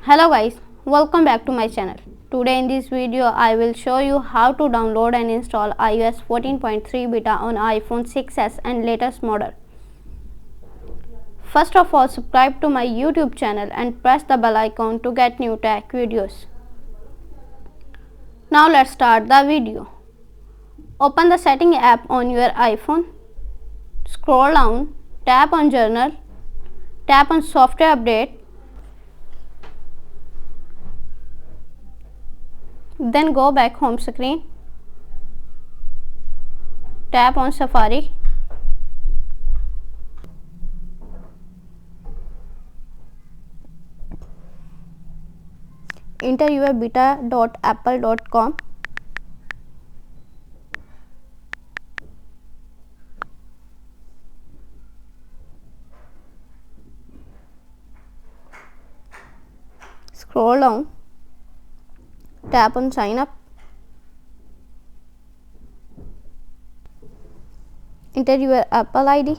Hello guys, welcome back to my channel. Today in this video I will show you how to download and install iOS 14.3 beta on iPhone 6s and latest model. First of all, subscribe to my YouTube channel and press the bell icon to get new tech videos. Now let's start the video. Open the setting app on your iPhone. Scroll down, tap on Journal, tap on Software Update. Then go back home screen, tap on Safari, enter your beta.apple.com, scroll down, tap on sign up, enter your Apple ID,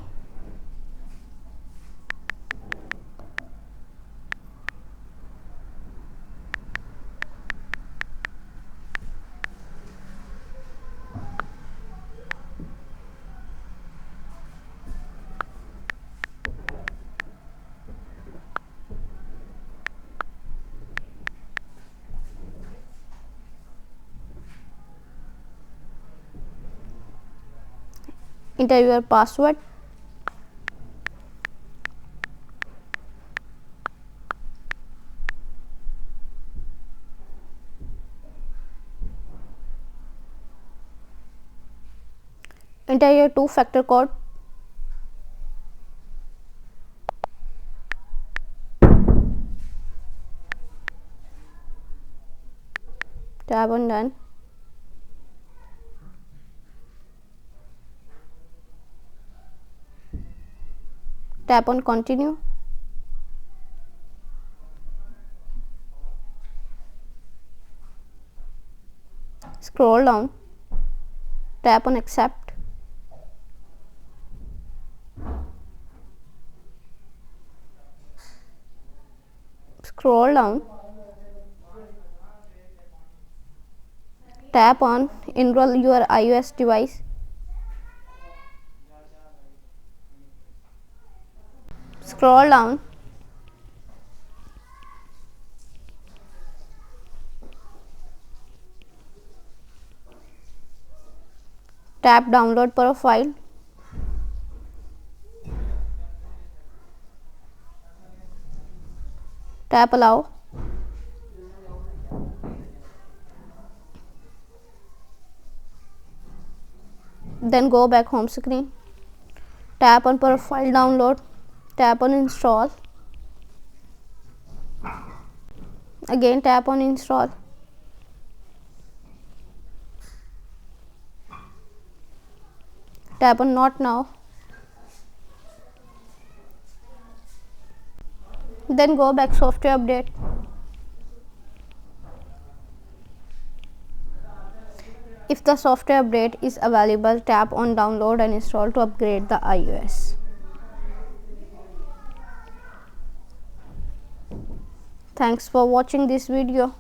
enter your password, enter your two-factor code, tap on done, tap on continue, scroll down, tap on accept, scroll down, tap on enroll your iOS device, scroll down, tap download profile, tap allow, then go back home screen, tap on profile download, tap on install, again tap on install, tap on not now, then go back software update, if the software update is available, tap on download and install to upgrade the iOS. Thanks for watching this video.